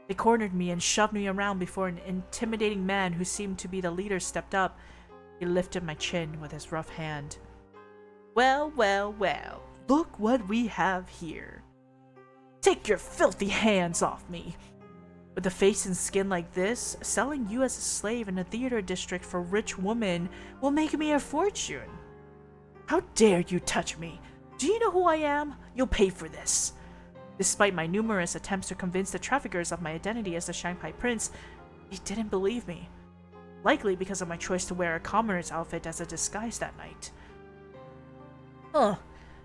They cornered me and shoved me around before an intimidating man who seemed to be the leader stepped up. He lifted my chin with his rough hand. Well, well, well, look what we have here. Take your filthy hands off me. With a face and skin like this, selling you as a slave in a theater district for rich women will make me a fortune. How dare you touch me? Do you know who I am? You'll pay for this. Despite my numerous attempts to convince the traffickers of my identity as the Shanghai Prince, they didn't believe me. Likely because of my choice to wear a commoner's outfit as a disguise that night. Huh.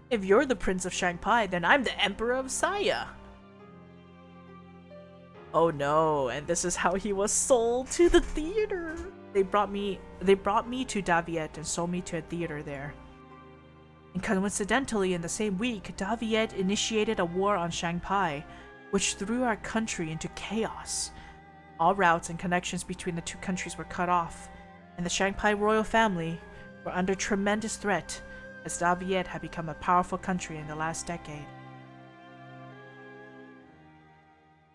If you're the Prince of Shanghai, then I'm the Emperor of Saya. Oh no, and this is how he was sold to the theater. They brought me to Daviet and sold me to a theater there. And coincidentally, in the same week, Daviet initiated a war on Shanghai, which threw our country into chaos. All routes and connections between the two countries were cut off, and the Shanghai royal family were under tremendous threat, as Daviet had become a powerful country in the last decade.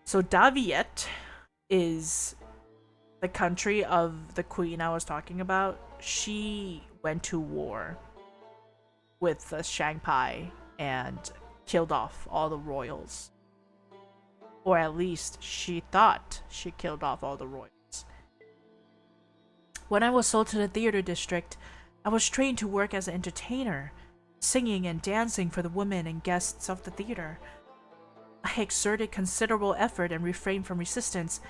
So Daviet is the country of the queen I was talking about. She went to war with Shanghai and killed off all the royals. Or at least she thought she killed off all the royals. When I was sold to the theater district, I was trained to work as an entertainer, singing and dancing for the women and guests of the theater. I exerted considerable effort and refrained from resistance.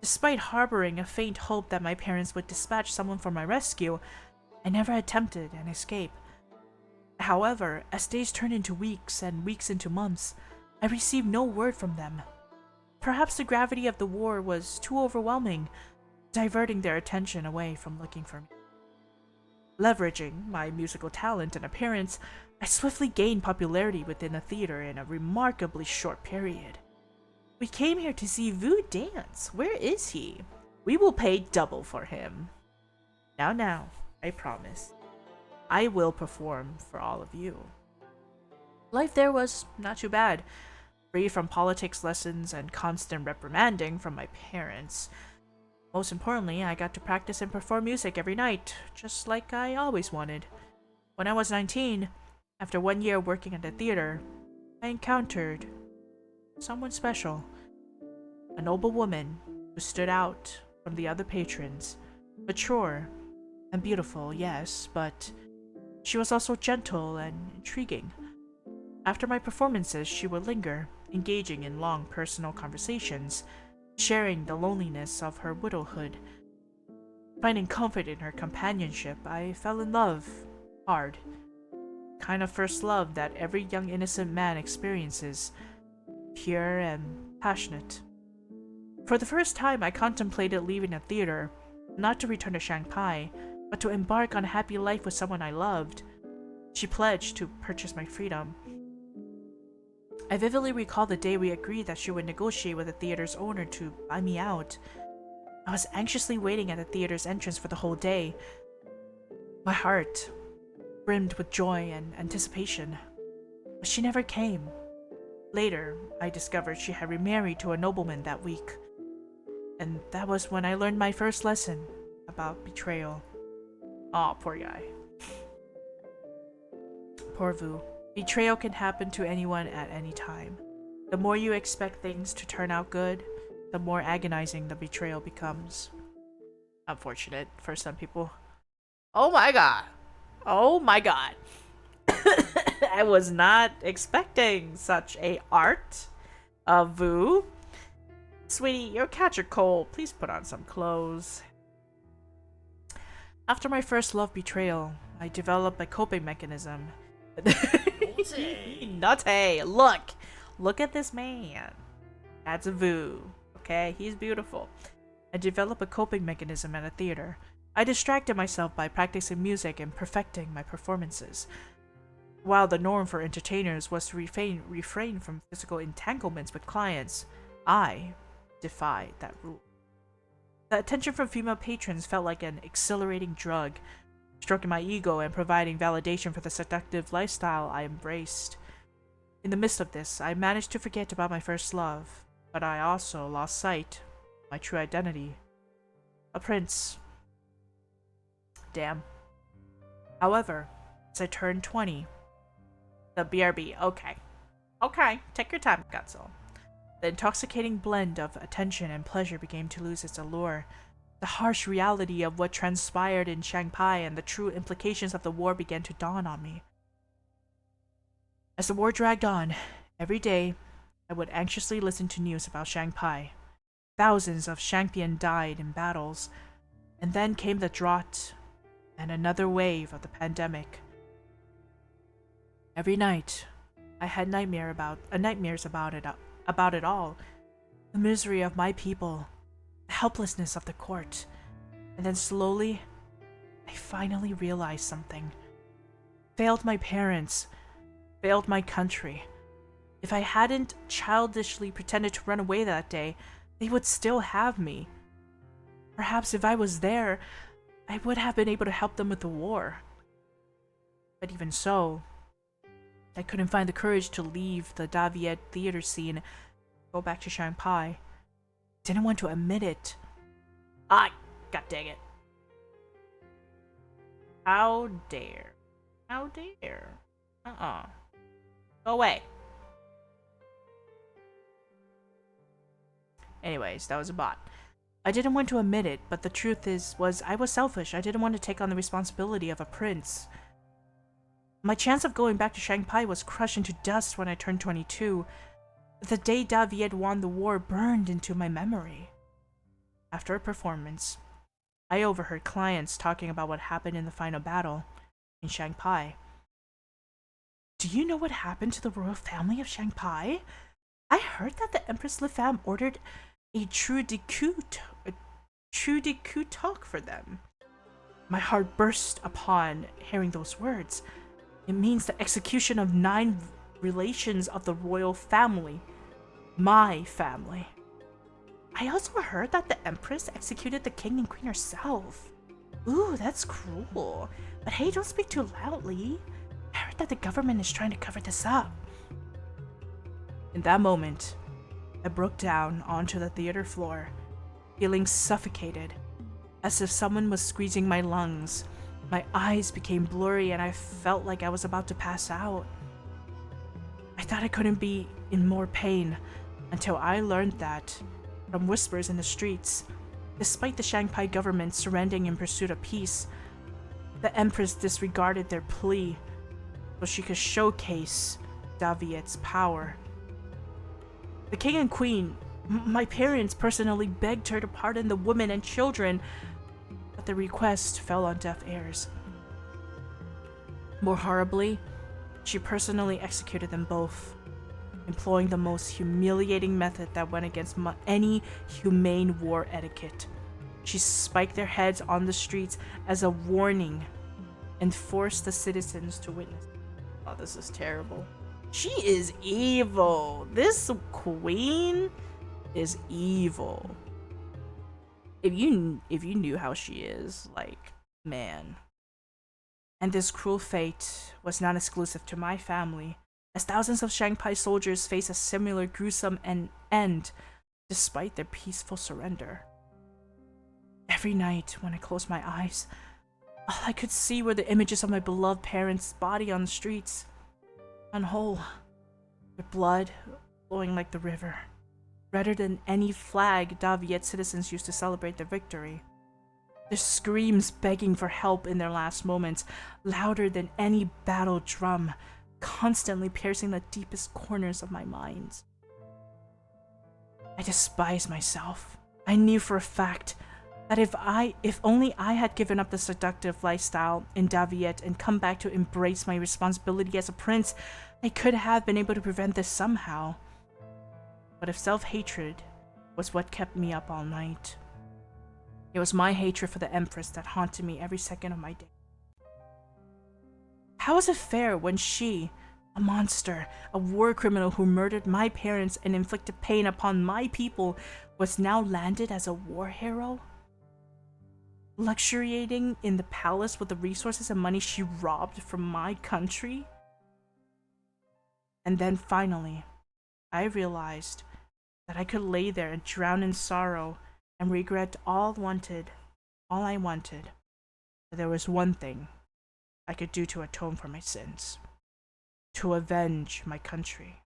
Despite harboring a faint hope that my parents would dispatch someone for my rescue, I never attempted an escape. However, as days turned into weeks and weeks into months, I received no word from them. Perhaps the gravity of the war was too overwhelming, diverting their attention away from looking for me. Leveraging my musical talent and appearance, I swiftly gained popularity within the theater in a remarkably short period. We came here to see Vu dance. Where is he? We will pay double for him. Now, I promise. I will perform for all of you. Life there was not too bad. Free from politics lessons and constant reprimanding from my parents. Most importantly, I got to practice and perform music every night, just like I always wanted. When I was 19, after 1 year working at the theater, I encountered someone special. A noble woman who stood out from the other patrons. Mature and beautiful, yes, but she was also gentle and intriguing. After my performances, she would linger, engaging in long personal conversations, sharing the loneliness of her widowhood. Finding comfort in her companionship, I fell in love, hard. Kind of first love that every young innocent man experiences, pure and passionate. For the first time, I contemplated leaving the theater, not to return to Shanghai, but to embark on a happy life with someone I loved. She pledged to purchase my freedom. I vividly recall the day we agreed that she would negotiate with the theater's owner to buy me out. I was anxiously waiting at the theater's entrance for the whole day. My heart brimmed with joy and anticipation, but she never came. Later, I discovered she had remarried to a nobleman that week, and that was when I learned my first lesson about betrayal. Aw, poor guy. Poor Vu. Betrayal can happen to anyone at any time. The more you expect things to turn out good, the more agonizing the betrayal becomes. Unfortunate for some people. Oh my god! Oh my god! I was not expecting such a art of Vu. Sweetie, your cats are cold. Please put on some clothes. After my first love betrayal, I developed a coping mechanism. Nutty! Look at this man. That's a Vu. Okay, he's beautiful. I developed a coping mechanism at a theater. I distracted myself by practicing music and perfecting my performances. While the norm for entertainers was to refrain from physical entanglements with clients, I defied that rule. The attention from female patrons felt like an exhilarating drug, stroking my ego and providing validation for the seductive lifestyle I embraced. In the midst of this, I managed to forget about my first love, but I also lost sight of my true identity. A prince. Damn. However, as I turned 20, the BRB, okay, take your time, Gutzel. The intoxicating blend of attention and pleasure began to lose its allure. The harsh reality of what transpired in Shanghai and the true implications of the war began to dawn on me. As the war dragged on, every day I would anxiously listen to news about Shanghai. Thousands of Shangpian died in battles, and then came the drought and another wave of the pandemic. Every night, I had nightmares about it all. The misery of my people, the helplessness of the court. And then slowly, I finally realized something. Failed my parents, failed my country. If I hadn't childishly pretended to run away that day, they would still have me. Perhaps if I was there, I would have been able to help them with the war. But even so, I couldn't find the courage to leave the Daviet theater scene, go back to Shanghai. Didn't want to admit it. God dang it. How dare. Go away. Anyways, that was a bot. I didn't want to admit it, but the truth was I was selfish. I didn't want to take on the responsibility of a prince. My chance of going back to Shanghai was crushed into dust when I turned 22. The day Daviet won the war burned into my memory. After a performance, I overheard clients talking about what happened in the final battle in Shanghai. Do you know what happened to the royal family of Shanghai? I heard that the Empress Le Femme ordered a true de coup talk for them. My heart burst upon hearing those words. It means the execution of 9 relations of the royal family. My family. I also heard that the Empress executed the king and queen herself. Ooh, that's cruel. But hey, don't speak too loudly. I heard that the government is trying to cover this up. In that moment, I broke down onto the theater floor, feeling suffocated, as if someone was squeezing my lungs. My eyes became blurry and I felt like I was about to pass out. I thought I couldn't be in more pain until I learned that, from whispers in the streets, despite the Shanghai government surrendering in pursuit of peace, the Empress disregarded their plea so she could showcase Daviet's power. The king and queen, my parents personally begged her to pardon the women and children, but the request fell on deaf ears. More horribly, she personally executed them both, employing the most humiliating method that went against any humane war etiquette. She spiked their heads on the streets as a warning and forced the citizens to witness. Oh, this is terrible. She is evil. This queen is evil. If you knew how she is, like, man. And this cruel fate was not exclusive to my family, as thousands of Shanghai soldiers face a similar gruesome end despite their peaceful surrender. Every night when I closed my eyes, all I could see were the images of my beloved parents' body on the streets, unwhole, with blood flowing like the river, redder than any flag Daviet citizens used to celebrate their victory. Their screams begging for help in their last moments, louder than any battle drum, constantly piercing the deepest corners of my mind. I despised myself. I knew for a fact That if only I had given up the seductive lifestyle in Daviet and come back to embrace my responsibility as a prince, I could have been able to prevent this somehow. But if self-hatred was what kept me up all night, it was my hatred for the Empress that haunted me every second of my day. How is it fair when she, a monster, a war criminal who murdered my parents and inflicted pain upon my people, was now landed as a war hero? Luxuriating in the palace with the resources and money she robbed from my country? And then finally, I realized that I could lay there and drown in sorrow and regret all I wanted. But there was one thing I could do to atone for my sins, to avenge my country.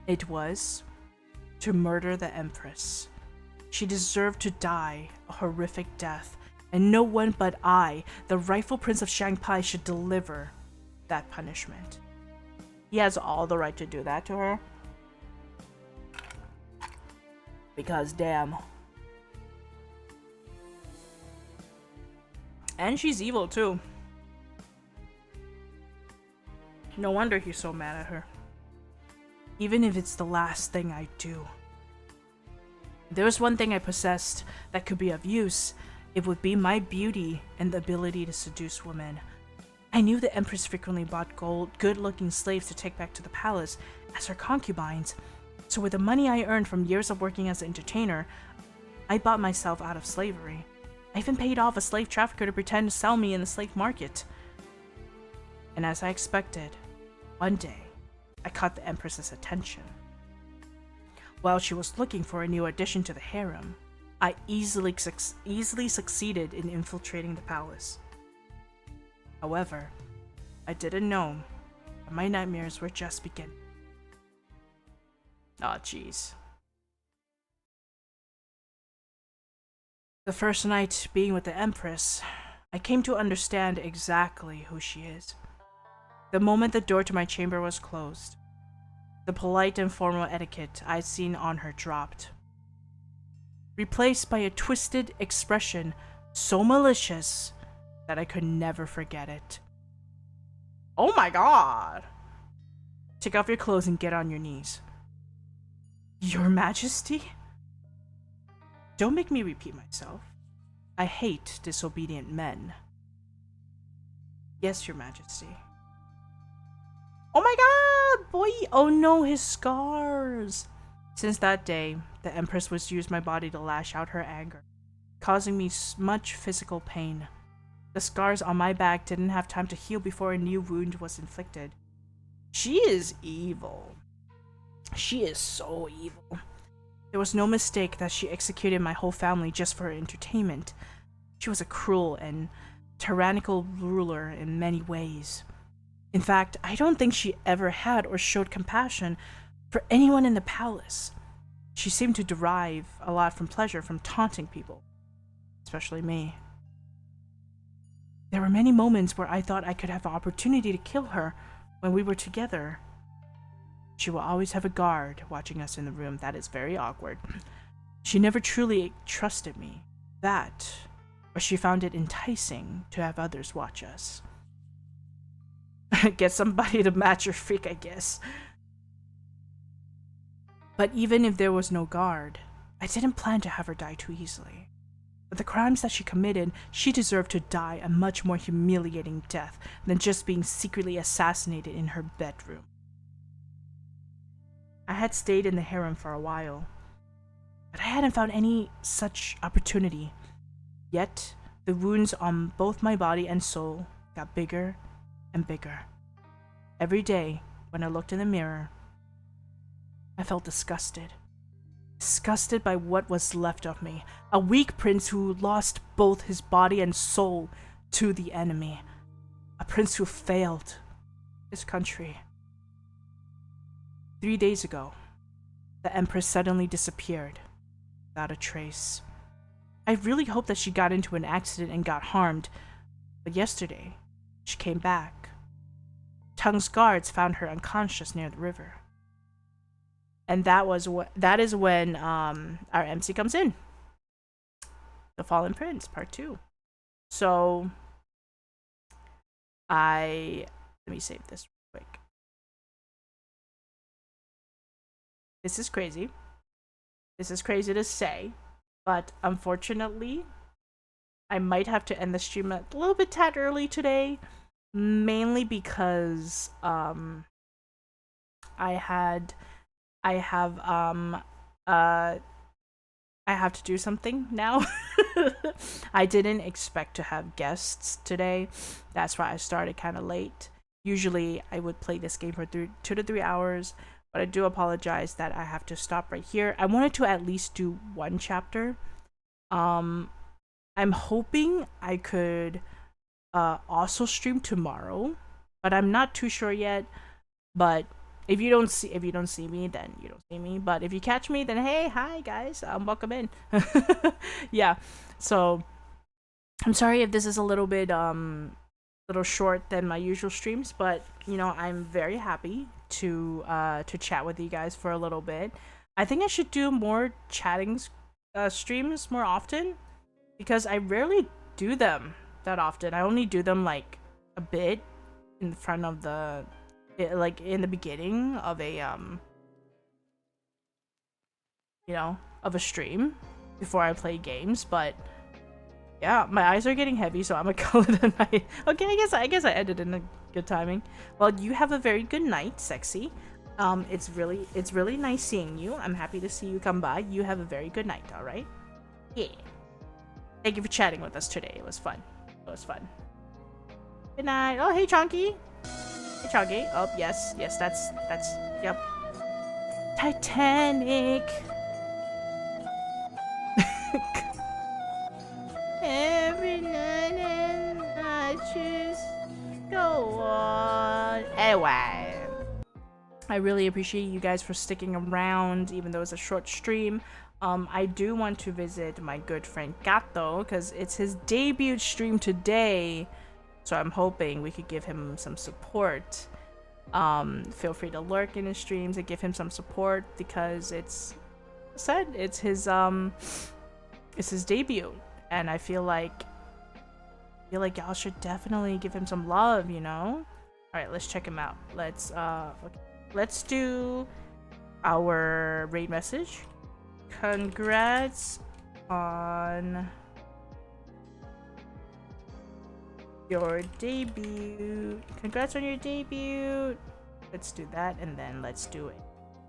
It was to murder the Empress. She deserved to die a horrific death, and no one but I, the rightful Prince of Shangpai, should deliver that punishment. He has all the right to do that to her. Because damn. And she's evil too. No wonder he's so mad at her. Even if it's the last thing I do. If there was one thing I possessed that could be of use, it would be my beauty and the ability to seduce women. I knew the Empress frequently bought good-looking slaves to take back to the palace as her concubines, so with the money I earned from years of working as an entertainer, I bought myself out of slavery. I even paid off a slave trafficker to pretend to sell me in the slave market. And as I expected, one day, I caught the Empress's attention. While she was looking for a new addition to the harem, I easily succeeded in infiltrating the palace. However, I didn't know that my nightmares were just beginning. Aw, jeez. The first night being with the Empress, I came to understand exactly who she is. The moment the door to my chamber was closed, the polite and formal etiquette I'd seen on her dropped, replaced by a twisted expression so malicious that I could never forget it. Oh my god! Take off your clothes and get on your knees. Your Majesty? Don't make me repeat myself. I hate disobedient men. Yes, Your Majesty. Oh my god, boy! Oh no, his scars! Since that day, the Empress was used my body to lash out her anger, causing me much physical pain. The scars on my back didn't have time to heal before a new wound was inflicted. She is evil. She is so evil. There was no mistake that she executed my whole family just for her entertainment. She was a cruel and tyrannical ruler in many ways. In fact, I don't think she ever had or showed compassion for anyone in the palace. She seemed to derive a lot from pleasure from taunting people, especially me. There were many moments where I thought I could have an opportunity to kill her when we were together. She will always have a guard watching us in the room. That is very awkward. She never truly trusted me. That, or she found it enticing to have others watch us. Get somebody to match your freak, I guess. But even if there was no guard, I didn't plan to have her die too easily. For the crimes that she committed, she deserved to die a much more humiliating death than just being secretly assassinated in her bedroom. I had stayed in the harem for a while, but I hadn't found any such opportunity. Yet, the wounds on both my body and soul got bigger and bigger. Every day, when I looked in the mirror, I felt disgusted. Disgusted by what was left of me. A weak prince who lost both his body and soul to the enemy. A prince who failed his country. 3 days ago, the Empress suddenly disappeared without a trace. I really hoped that she got into an accident and got harmed, but yesterday, she came back. Tung's guards found her unconscious near the river. And that is when our MC comes in. The Fallen Prince Part 2. So let me save this real quick. This is crazy. This is crazy to say, but unfortunately, I might have to end the stream a little bit tad early today, mainly because I have to do something now. I didn't expect to have guests today. That's why I started kind of late. Usually I would play this game for 2 to 3 hours, but I do apologize that I have to stop right here. I wanted to at least do one chapter. I'm hoping I could also stream tomorrow, but I'm not too sure yet. But if you don't see me, then you don't see me. But if you catch me, then hey, hi guys, welcome in. Yeah. So I'm sorry if this is a little bit little short than my usual streams, but you know, I'm very happy to chat with you guys for a little bit. I think I should do more chatting streams more often, because I rarely do them that often. I only do them like a bit in front of the like in the beginning of a you know, of a stream before I play games. But yeah, my eyes are getting heavy, so I'm gonna call it a night. Okay, I guess I ended in a good timing. Well, you have a very good night, sexy. It's really nice seeing you. I'm happy to see you come by. You have a very good night, all right? Yeah. Thank you for chatting with us today. It was fun. Good night. Oh, hey, Chunky. Hey, Chunky. Oh, yes, that's, yep. Titanic. Every night and I choose go on. Anyway, I really appreciate you guys for sticking around, even though it's a short stream. I do want to visit my good friend Gato, because it's his debut stream today, so I'm hoping we could give him some support. Feel free to lurk in his streams and give him some support, because it's his debut, and I feel like y'all should definitely give him some love, you know? Alright, let's check him out. Let's do our raid message. Congrats on your debut. Congrats on your debut. Let's do that, and then let's do it.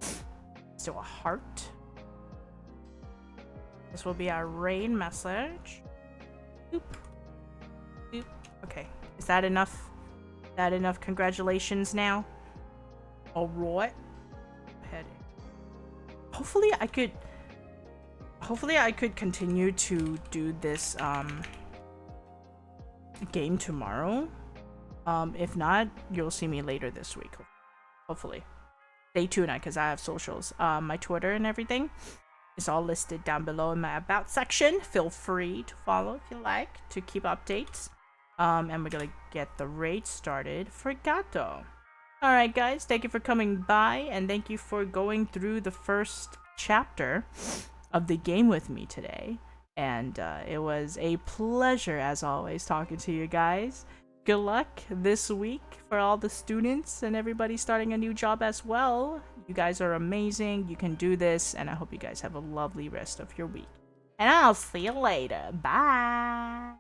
Let's do a heart. This will be our raid message. Boop. Boop. Okay. Is that enough? Congratulations now? Alright. Hopefully I could continue to do this game tomorrow. If not, you'll see me later this week. Hopefully. Stay tuned, because I have socials. My Twitter and everything is all listed down below in my about section. Feel free to follow if you like to keep updates. And we're gonna get the raid started for Gato. Alright guys, thank you for coming by, and thank you for going through the first chapter of the game with me today. And it was a pleasure, as always, talking to you guys. Good luck this week for all the students and everybody starting a new job as well. You guys are amazing. You can do this, and I hope you guys have a lovely rest of your week. And I'll see you later. Bye!